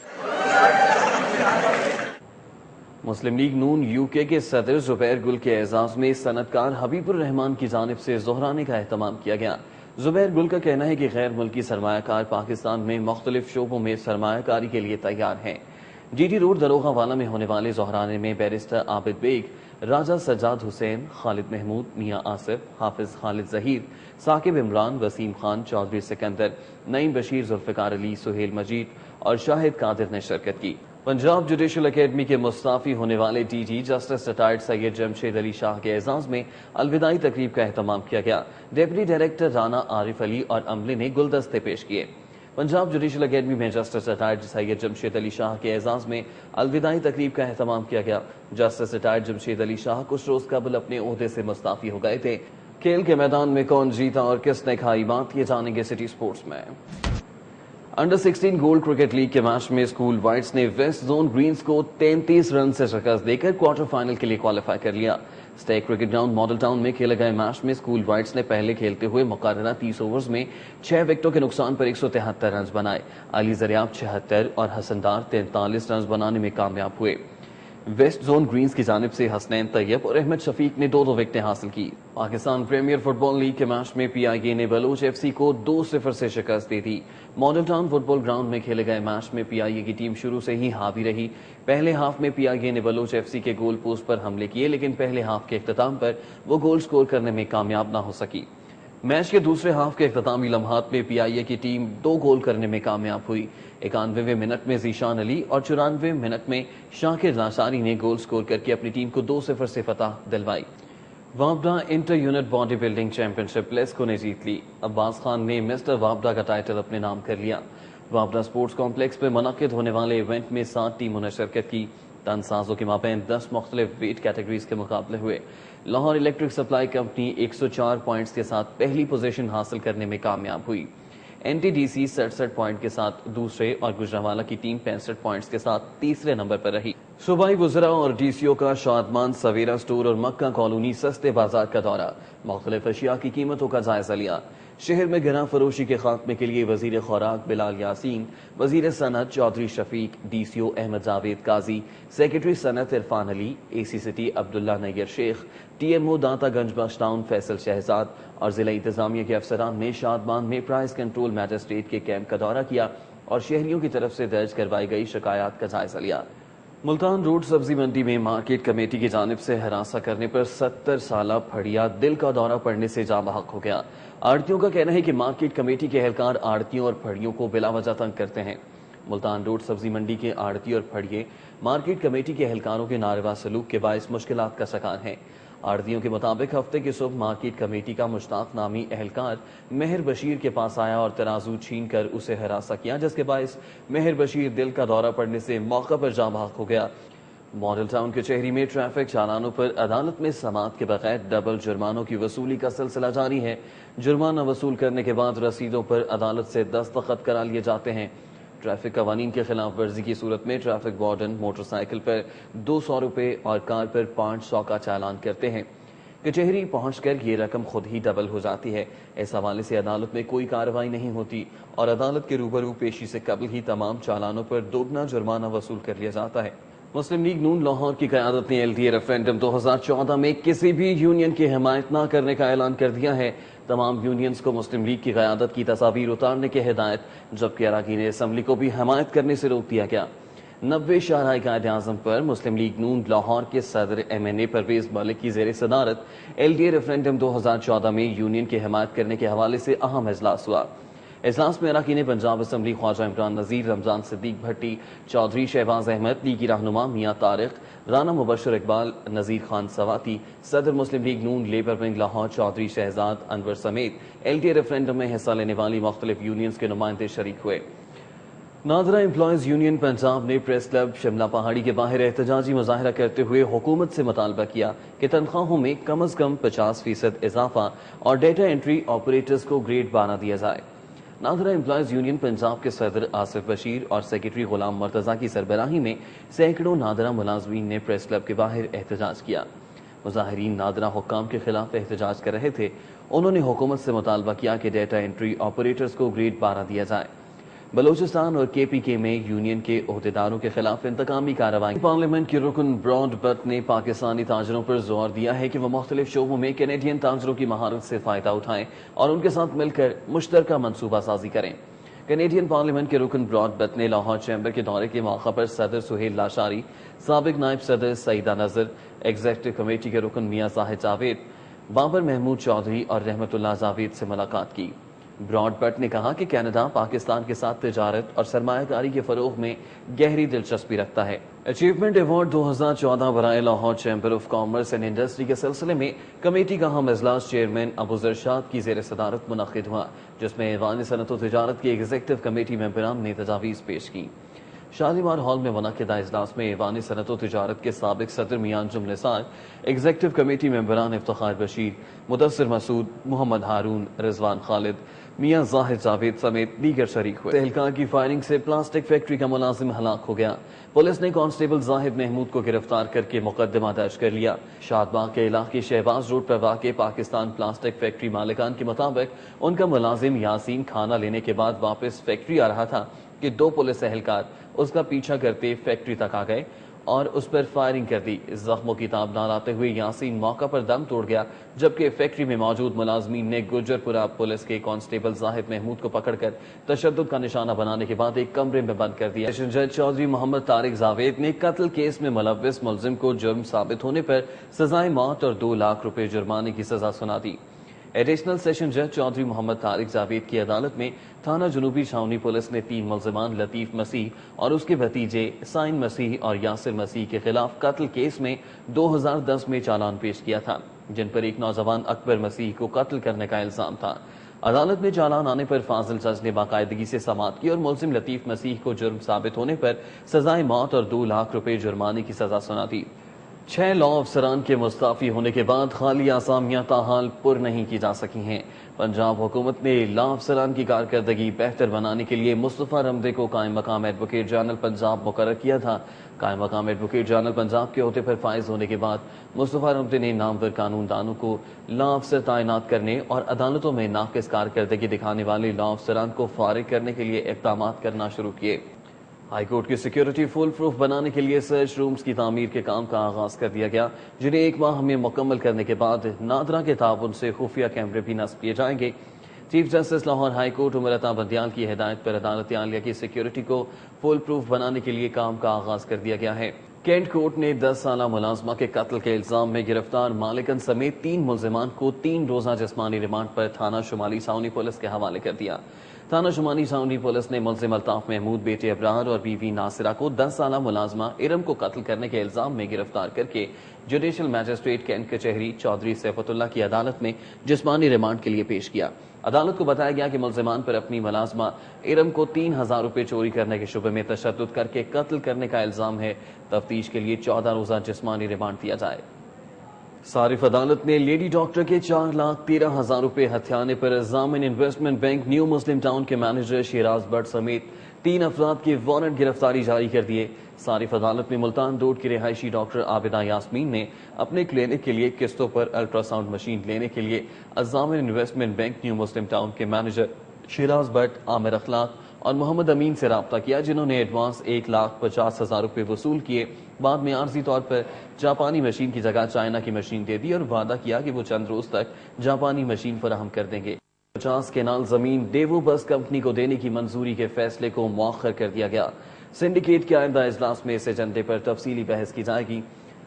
مسلم لیگ نون یو کے صدر زبیر گل کے اعزاز میں صنعت کار حبیب الرحمان کی جانب سے زہرانے کا اہتمام کیا گیا. زبیر گل کا کہنا ہے کہ غیر ملکی سرمایہ کار پاکستان میں مختلف شعبوں میں سرمایہ کاری کے لیے تیار ہیں. جی ٹی روڈ دروغہ والا میں ہونے والے زہرانے میں بیرسٹر عابد بیگ، راجہ سجاد حسین، خالد محمود، میاں آصف، حافظ خالد ظہیر، ثاقب عمران، وسیم خان، چودھری سکندر، نعیم بشیر، ذوالفقار علی، سہیل مجید اور شاہد قادر نے شرکت کی. پنجاب جوڈیشل اکیڈمی کے مستعفی ہونے والے ڈی جی جسٹس ریٹائرڈ سید جمشید علی شاہ کے اعزاز میں الوداعی تقریب کا اہتمام کیا گیا. ڈپٹی ڈائریکٹر رانا عارف علی اور عملے نے گلدستے پیش کیے. پنجاب جوڈیشل اکیڈمی میں جسٹس ریٹائرڈ سید جمشید علی شاہ کے اعزاز میں الوداعی تقریب کا اہتمام کیا گیا. جسٹس ریٹائرڈ جمشید علی شاہ کچھ روز قبل اپنے عہدے سے مستعفی ہو گئے تھے. کھیل کے میدان میں کون جیتا اور کس نے کھائی بات، یہ جانیں گے سٹی سپورٹس میں. انڈر 16 گولڈ کرکٹ لیگ کے میچ میں اسکول وائٹس نے ویسٹ زون گرینز کو 33 رن سے شکست دے کر کوارٹر فائنل کے لیے کوالیفائی کر لیا. Stack cricket ground model town میں کھیلے گئے میچ میں اسکول وائٹس نے پہلے کھیلتے ہوئے مقررہ 30 اوورز میں 6 وکٹوں کے نقصان پر 173 رنز بنائے. علی زریاب 76 اور حسن ڈار 43 رنز بنانے میں کامیاب ہوئے. ویسٹ زون گرینز کی جانب سے حسنین طیب اور احمد شفیق نے 2 وکٹیں حاصل کی. پاکستان پریمیئر فٹ بال لیگ کے میچ میں پی آئی اے نے بلوچ ایف سی کو 2-0 سے شکست دے دی. ماڈل ٹاؤن فٹ بال گراؤنڈ میں کھیلے گئے میچ میں پی آئی اے کی ٹیم شروع سے ہی حاوی رہی. پہلے ہاف میں پی آئی اے نے بلوچ ایف سی کے گول پوسٹ پر حملے کیے لیکن پہلے ہاف کے اختتام پر وہ گول سکور کرنے میں کامیاب نہ ہو سکی. میچ کے دوسرے ہاف کے اختتامی لمحات میں پی آئی اے کی ٹیم 2 گول کرنے میں کامیاب ہوئی. 91ویں منٹ میں ذیشان علی اور 94ویں منٹ میں شاکر ناصاری نے گول سکور کر کے اپنی ٹیم کو 2-0 سے فتح دلوائی. وابڈا inter unit bodybuilding championship LESCO نے جیت لی. عباس خان نے مسٹر وابڈا کا ٹائٹل اپنے نام کر لیا. وابڈا سپورٹس کمپلیکس میں منعقد ہونے والے ایونٹ میں 7 ٹیموں نے شرکت کی. تن سازوں کے مابین 10 مختلف ویٹ کیٹیگریز کے مقابلے ہوئے. Lahore electric supply company 104 points کے ساتھ پہلی پوزیشن حاصل کرنے میں کامیاب ہوئی. N T D C 67 point کے ساتھ دوسرے اور گجرانوالہ کی ٹیم 65 پوائنٹس کے ساتھ تیسرے نمبر پر رہی. صوبائی وزراء اور ڈی سی او کا شادمان سویرا سٹور اور مکہ کالونی سستے بازار کا دورہ، مختلف اشیاء کی قیمتوں کا جائزہ لیا. شہر میں گراں فروشی کے خاتمے کے لیے وزیر خوراک بلال یاسین، وزیر صنعت چودھری شفیق، ڈی سی او احمد جاوید قاضی، سیکرٹری صنعت عرفان علی، اے سی سٹی عبداللہ نیگر شیخ، T M O دانتا Ganj Bakhsh town Faisal Shahzad اور ضلع انتظامیہ کے افسران نے شادمان میں پرائز کنٹرول میجسٹریٹ کے کیمپ کا دورہ کیا اور شہریوں کی طرف سے درج کروائی گئی شکایات کا جائزہ لیا۔ ملتان روڈ سبزی منڈی میں مارکیٹ کمیٹی کی جانب سے ہراساں کرنے پر 70 سالہ پھڑیا دل کا دورہ پڑنے سے جاں بحق ہو گیا۔ آڑھتیوں کا کہنا ہے کہ مارکیٹ کمیٹی کے اہلکار آڑھتیوں اور پھڑیوں کو بلا وجہ تنگ کرتے ہیں۔ ملتان روڈ سبزی منڈی کے آڑھتی اور پھڑیے مارکیٹ کمیٹی کے اہلکاروں کے ناروا سلوک کے باعث مشکلات کا شکار ہیں۔ آڑھتیوں کے مطابق ہفتے کی صبح مارکیٹ کمیٹی کا مشتاق نامی اہلکار مہر بشیر کے پاس آیا اور ترازو چھین کر اسے ہراساں کیا، جس کے باعث مہر بشیر دل کا دورہ پڑنے سے موقع پر جاں بحق ہو گیا۔ ماڈل ٹاؤن کچہری میں ٹریفک چالانوں پر عدالت میں سماعت کے بغیر ڈبل جرمانوں کی وصولی کا سلسلہ جاری ہے۔ جرمانہ وصول کرنے کے بعد رسیدوں پر عدالت سے دستخط کرا لیے جاتے ہیں۔ ٹریفک قوانین کے خلاف ورزی کی صورت میں ٹریفک وارڈن موٹر سائیکل پر 200 روپے اور کار پر 500 کا چالان کرتے ہیں۔ کچہری پہنچ کر یہ رقم خود ہی ڈبل ہو جاتی ہے۔ اس حوالے سے عدالت میں کوئی کارروائی نہیں ہوتی اور عدالت کے روبرو پیشی سے قبل ہی تمام چالانوں پر دوگنا جرمانہ وصول کر لیا جاتا ہے۔ مسلم لیگ نون لاہور کی قیادت نے LDA ریفرینڈم 2014 میں کسی بھی یونین کی حمایت نہ کرنے کا اعلان کر دیا ہے۔ تمام یونینز کو مسلم لیگ کی قیادت کی تصاویر اتارنے کی ہدایت، جبکہ اراکین اسمبلی کو بھی حمایت کرنے سے روک دیا گیا۔ 90 شاہراہ قائد اعظم پر مسلم لیگ نون لاہور کے صدر MNA پرویز ملک کی زیر صدارت LDA ریفرینڈم 2014 میں یونین کی حمایت کرنے کے حوالے سے اہم اجلاس ہوا۔ اجلاس میں اراکین پنجاب اسمبلی خواجہ عمران نذیر، رمضان صدیق بھٹی، چودھری شہباز احمد، لیگی رہنما میاں طارق، رانا مبشر اقبال، نذیر خان سواتی، صدر مسلم لیگ نون لیبر ونگ لاہور چودھری شہزاد انور سمیت LDA ریفرینڈم میں حصہ لینے والی مختلف یونینز کے نمائندے شریک ہوئے۔ نادرا امپلائیز یونین پنجاب نے پریس کلب شملہ پہاڑی کے باہر احتجاجی مظاہرہ کرتے ہوئے حکومت سے مطالبہ کیا کہ تنخواہوں میں کم از کم 50% اضافہ اور ڈیٹا انٹری آپریٹرز کو گریڈ 12 دیا جائے۔ نادرا امپلائیز یونین پنجاب کے صدر آصف بشیر اور سیکرٹری غلام مرتضی کی سربراہی میں سینکڑوں نادرا ملازمین نے پریس کلب کے باہر احتجاج کیا۔ مظاہرین نادرا حکام کے خلاف احتجاج کر رہے تھے۔ انہوں نے حکومت سے مطالبہ کیا کہ ڈیٹا انٹری آپریٹرز کو گریڈ 12 دیا جائے۔ بلوچستان اور KPK میں یونین کے عہدیداروں کے خلاف انتقامی کارروائی۔ پارلیمنٹ کے رکن براڈ بٹ نے پاکستانی تاجروں پر زور دیا ہے کہ وہ مختلف شعبوں میں کینیڈین تاجروں کی مہارت سے فائدہ اٹھائیں اور ان کے ساتھ مل کر مشترکہ منصوبہ سازی کریں۔ کینیڈین پارلیمنٹ کے رکن براڈ بٹ نے لاہور چیمبر کے دورے کے موقع پر صدر سہیل لاشاری، سابق نائب صدر سعیدہ نذر، ایگزیکٹو کمیٹی کے رکن میاں زاہد جاوید، بابر محمود چودھری اور رحمت اللہ جاوید سے ملاقات کی۔ براڈ بٹ نے کہا کہ کینیڈا پاکستان کے ساتھ تجارت اور سرمایہ کاری کے فروغ میں گہری دلچسپی رکھتا ہے۔ اچیومنٹ ایوارڈ 2014 برائے Lahore chamber of commerce and industry کے سلسلے میں کمیٹی کا ہم اجلاس چیئرمین ابو زرشاد کی زیر صدارت منعقد ہوا، جس میں ایوان صنعت و تجارت کی ایگزیکٹو کمیٹی ممبران نے تجاویز پیش کی۔ شالیمار ہال میں منعقدہ اجلاس میں ایوان صنعت و تجارت کے سابق صدر میاں انجم نثار، ایگزیکٹو کمیٹی ممبران افتخار بشیر، مدثر مسعود، محمد ہارون، رضوان خالد، میاں زاہد جاوید سمیت دیگر شریک ہوئے۔ اہلکار کی فائرنگ سے پلاسٹک فیکٹری کا ملازم ہلاک ہو گیا۔ پولیس نے کانسٹیبل زاہد محمود کو گرفتار کر کے مقدمہ درج کر لیا۔ شاد باغ کے علاقے شہباز روڈ پر واقع پاکستان پلاسٹک فیکٹری مالکان کے مطابق ان کا ملازم یاسین کھانا لینے کے بعد واپس فیکٹری آ رہا تھا کہ 2 پولیس اہلکار اس کا پیچھا کرتے فیکٹری تک آ گئے اور اس پر فائرنگ کر دی۔ زخموں کی تاب نہ لاتے ہوئے یاسین موقع پر دم توڑ گیا، جبکہ فیکٹری میں موجود ملازمین نے گجرپورہ پولیس کے کانسٹیبل زاہد محمود کو پکڑ کر تشدد کا نشانہ بنانے کے بعد ایک کمرے میں بند کر دیا۔ سیشن جج چودھری محمد طارق جاوید نے قتل کیس میں ملوث ملزم کو جرم ثابت ہونے پر سزائے موت اور 2 لاکھ روپے جرمانے کی سزا سنا دی۔ ایڈیشنل سیشن جج چودھری محمد طارق جاوید کی عدالت میں تھانہ جنوبی چھاونی پولیس نے 3 ملزمان لطیف مسیح اور اس کے بھتیجے سائن مسیح اور یاسر مسیح کے خلاف قتل کیس میں 2010 میں چالان پیش کیا تھا، جن پر ایک نوجوان اکبر مسیح کو قتل کرنے کا الزام تھا۔ عدالت میں چالان آنے پر فاضل جج نے باقاعدگی سے سماعت کی اور ملزم لطیف مسیح کو جرم ثابت ہونے پر سزائے موت اور 2 لاکھ روپے جرمانے کی سزا سنا دی۔ 6 لا افسران کے مستعفی ہونے کے بعد خالی آسامیاں تاحال پر نہیں کی جا سکی ہیں۔ پنجاب حکومت نے لا افسران کی کارکردگی بہتر بنانے کے لیے مصطفیٰ رمدے کو قائم مقام ایڈوکیٹ جنرل پنجاب مقرر کیا تھا۔ قائم مقام ایڈوکیٹ جنرل پنجاب کے عہدے پر فائز ہونے کے بعد مصطفیٰ رمدے نے نامور قانون دانوں کو لا افسر تعینات کرنے اور عدالتوں میں ناقص کارکردگی دکھانے والے لا افسران کو فارغ کرنے کے لیے اقدامات کرنا شروع کیے۔ ہائی کورٹ کی سیکیورٹی فول پروف بنانے کے لیے سرچ رومز کی تعمیر کے کام کا آغاز کر دیا گیا، جنہیں 1 ماہ میں مکمل کرنے کے بعد نادرا کے تعاون سے خفیہ کیمرے بھی نصب کیے جائیں گے۔ Chief justice Lahore high court Umar Ata Bandial کی ہدایت پر عدالت عالیہ کی سیکیورٹی کو فول پروف بنانے کے لیے کام کا آغاز کر دیا گیا ہے۔ کینٹ کورٹ نے 10 سالہ ملازمہ کے قتل کے الزام میں گرفتار مالکن سمیت 3 ملزمان کو 3 روزہ جسمانی ریمانڈ پر تھانہ شمالی ساؤنی پولیس کے حوالے کر دیا۔ تھانہ شمالی ساؤنی پولیس نے ملزم الطاف محمود بیٹے ابرار اور بیوی ناصرہ کو 10 سالہ ملازمہ ارم کو قتل کرنے کے الزام میں گرفتار کر کے جوڈیشل میجسٹریٹ کینٹ کچہری چودھری صفت اللہ کی عدالت میں جسمانی ریمانڈ کے لیے پیش کیا۔ عدالت کو بتایا گیا کہ ملزمان پر اپنی ملازمہ ارم کو 3000 روپے چوری کرنے کے شبے میں تشدد کر کے قتل کرنے کا الزام ہے۔ تفتیش کے لیے 14 روزہ جسمانی ریمانڈ دیا جائے۔ صارف عدالت نے لیڈی ڈاکٹر کے 4,13,000 روپے ہتھیانے پر ضامن انویسٹمنٹ بینک نیو مسلم ٹاؤن کے مینیجر شیراز بٹ سمیت 3 افراد کی وارنٹ گرفتاری جاری کر دیے۔ صارف عدالت میں ملتان روڈ کی رہائشی ڈاکٹر عابدہ یاسمین نے اپنے کلینک کے لیے قسطوں پر الٹرا ساؤنڈ مشین لینے کے لیے ضامن انویسٹمنٹ بینک نیو مسلم ٹاؤن کے مینیجر شیراز بٹ، عامر اخلاق اور محمد امین سے رابطہ کیا، جنہوں نے ایڈوانس 1,50,000 روپے وصول کیے۔ بعد میں عارضی طور پر جاپانی مشین کی جگہ چائنا کی مشین دے دی اور وعدہ کیا کہ وہ چند روز تک جاپانی مشین فراہم کر دیں گے۔ 50 کنال زمین ڈیوو بس کمپنی کو دینے کی منظوری کے فیصلے کو مؤخر کر دیا گیا۔ سنڈیکیٹ کے آئندہ اجلاس میں اس ایجنڈے پر تفصیلی بحث کی جائے گی۔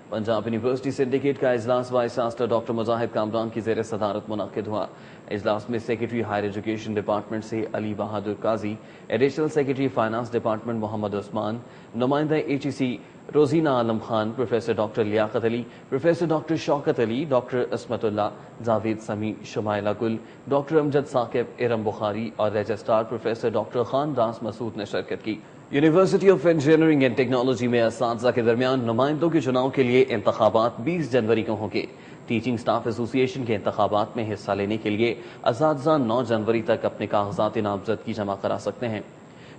پنجاب یونیورسٹی سنڈیکیٹ کا اجلاس وائس چانسلر ڈاکٹر مجاہد کامران کی زیر صدارت منعقد ہوا۔ اجلاس میں سیکرٹری ہائر ایجوکیشن ڈپارٹمنٹ سے علی بہادر قاضی، additional secretary finance department Muhammad Usman, نمائندہ HEC Rozina Alam Khan, professor doctor Liaquat Ali, professor doctor Shaukat Ali, doctor عصمت اللہ، جاوید سمیع، شمائلہ گل، ڈاکٹر امجد ثاقب، ارم بخاری اور رجسٹرار پروفیسر ڈاکٹر خان راس مسعود نے شرکت کی۔ University of engineering and technology میں اساتذہ کے درمیان نمائندوں کے چناؤ کے لیے انتخابات 20 جنوری کو ہوں گے۔ ٹیچنگ سٹاف ایسوسی ایشن کے انتخابات میں حصہ لینے کے لیے اساتذہ 9 جنوری تک اپنے کاغذات نامزدگی جمع کرا سکتے ہیں۔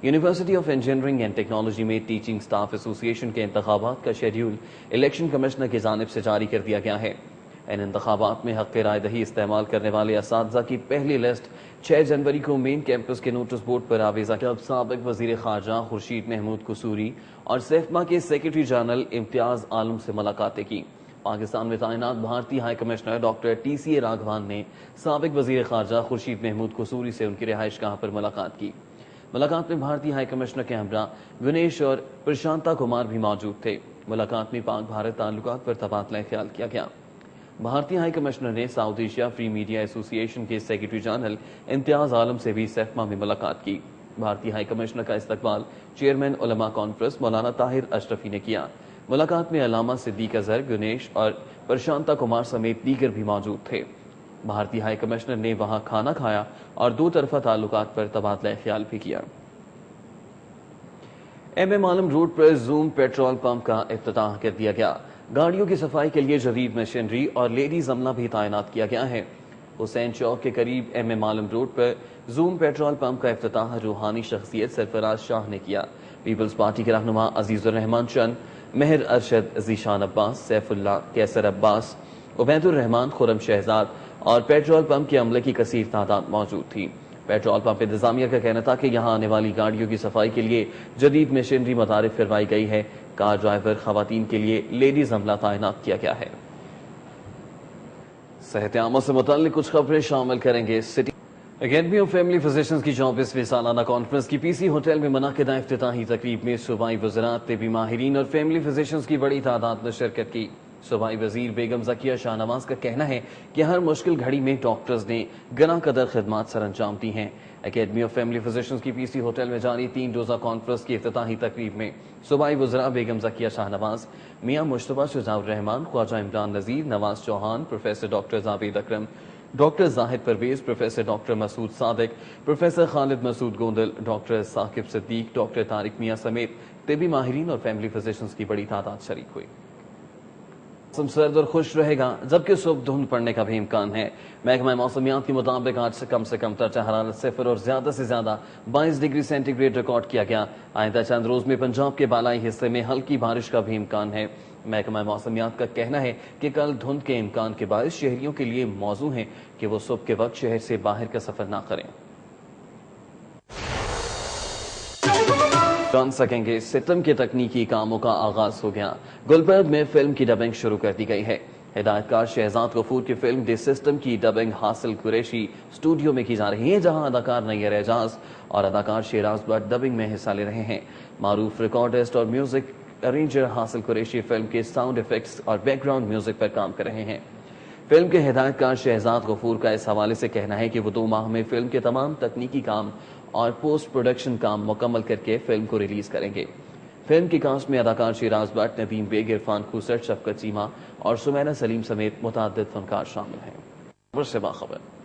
University of engineering and technology میں ٹیچنگ سٹاف ایسوسی ایشن کے انتخابات کا شیڈیول الیکشن کمشنر کی جانب سے جاری کر دیا گیا ہے۔ ان انتخابات میں حق رائے دہی استعمال کرنے والے اساتذہ کی پہلی لسٹ 6 جنوری کو مین کیمپس کے نوٹس بورڈ پر آویزہ جب سابق وزیر خارجہ خورشید محمود قصوری اور سیفما کے سیکرٹری جنرل امتیاز عالم سے ملاقاتیں کی۔ پاکستان میں تعینات بھارتی high commissioner doctor TCA Raghavan نے سابق وزیر خارجہ خورشید محمود قصوری سے ان کی رہائش گاہ پر ملاقات کی۔ ملاقات میں بھارتی ہائی کمشنر کے ہمراہ گنیش اور پرشانتا کمار بھی موجود تھے۔ ملاقات میں پاک بھارت تعلقات پر تبادلہ خیال کیا گیا۔ بھارتی ہائی کمشنر نے ساؤتھ ایشیا فری میڈیا ایسوسی ایشن کے سیکرٹری جنرل امتیاز عالم سے بھی سیفما میں ملاقات کی۔ بھارتی ہائی کمشنر کا استقبال چیئرمین علماء کانفرنس مولانا طاہر اشرفی نے کیا۔ ملاقات میں علامہ صدیق اظہر، گنیش اور پرشانتا کمار سمیت دیگر بھی موجود تھے۔ بھارتی ہائی کمشنر نے وہاں کھانا کھایا اور 2 طرفہ تعلقات پر تبادلہ خیال بھی کیا۔ MM عالم روڈ پر زوم پیٹرول پمپ کا افتتاح کر دیا گیا۔ گاڑیوں کی صفائی کے لیے جدید مشینری اور لیڈیز عملہ بھی تعینات کیا گیا ہے۔ حسین چوک کے قریب MM عالم روڈ پر زوم پیٹرول پمپ کا افتتاح روحانی شخصیت سرفراز شاہ نے کیا۔ پیپلز پارٹی کے رہنما عزیز الرحمان چند، مہر ارشد، ذیشان عباس، سیف اللہ، کیسر عباس، عبید الرحمان، خرم شہزاد اور پیٹرول پمپ کے عملے کی کثیر تعداد موجود تھی۔ پیٹرول پمپ انتظامیہ کا کہنا تھا کہ یہاں آنے والی گاڑیوں کی صفائی کے لیے جدید مشینری متعارف کروائی گئی ہے۔ کار ڈرائیور خواتین کے لیے لیڈیز عملہ تعینات کیا گیا ہے۔ صحت عامہ سے متعلق کچھ خبریں شامل کریں گے۔ City academy of family physicians کی 24ویں سالانہ کانفرنس کی PC ہوٹل میں منعقدہ افتتاحی تقریب میں صوبائی وزرات، طبی ماہرین اور فیملی فزیشنز کی بڑی تعداد نے شرکت کی۔ صوبائی وزیر بیگم ذکیہ شاہ نواز کا کہنا ہے کہ ہر مشکل گھڑی میں ڈاکٹرز نے گراں قدر خدمات سر انجام دی ہیں۔ اکیڈمی آف فیملی فزیشنز کی PC ہوٹل میں جاری 3 روزہ کانفرنس کی افتتاحی تقریب میں صوبائی وزراء بیگم ذکیہ شاہ نواز، میاں مشتبہ شجاع الرحمان، خواجہ عمران نذیر، نواز چوہان، پروفیسر ڈاکٹر جاوید اکرم، ڈاکٹر زاہد پرویز، پروفیسر ڈاکٹر مسعود صادق، پروفیسر خالد مسعود گوندل، ڈاکٹر ثاقب صدیق، ڈاکٹر طارق میاں سمیت طبی ماہرین اور فیملی فزیشنز کی بڑی تعداد شریک ہوئی۔ موسم سرد اور خشک رہے گا جبکہ صبح دھند پڑنے کا بھی امکان ہے. محکمہ موسمیات کے مطابق آج سے کم درجہ حرارت 0 اور زیادہ سے زیادہ 22 ڈگری سینٹی گریڈ ریکارڈ کیا گیا. آئندہ چند روز میں پنجاب کے بالائی حصے میں ہلکی بارش کا بھی امکان ہے. محکمہ موسمیات کا کہنا ہے کہ کل دھند کے امکان کے باعث شہریوں کے لیے موزوں ہے کہ وہ صبح کے وقت شہر سے باہر کا سفر نہ کریں. جان سکیں گے ستم کے تکنیکی کاموں کا آغاز ہو گیا. گلبرگ میں فلم کی ڈبنگ شروع کر دی گئی ہے. ہدایتکار شہزاد غفور کی فلم دی سسٹم کی ڈبنگ حاصل قریشی اسٹوڈیو میں کی جا رہی ہے جہاں اداکار نیر اعجاز اور اداکار شیراز بٹ ڈبنگ میں حصہ لے رہے ہیں. معروف ریکارڈسٹ اور میوزک ارینجر حاصل قریشی فلم کے ساؤنڈ ایفیکٹس اور بیک گراؤنڈ میوزک پر کام کر رہے ہیں. فلم کے ہدایتکار شہزاد غفور کا اس حوالے سے کہنا ہے کہ وہ 2 ماہ میں فلم کے تمام تکنیکی کام اور پوسٹ پروڈکشن کام مکمل کر کے فلم کو ریلیز کریں گے. فلم کی کاسٹ میں اداکار شیراز بٹ، ندیم بیگ، عرفان کھوسر، شفقت چیمہ اور سمیرہ سلیم سمیت متعدد فنکار شامل ہیں. سے باخبر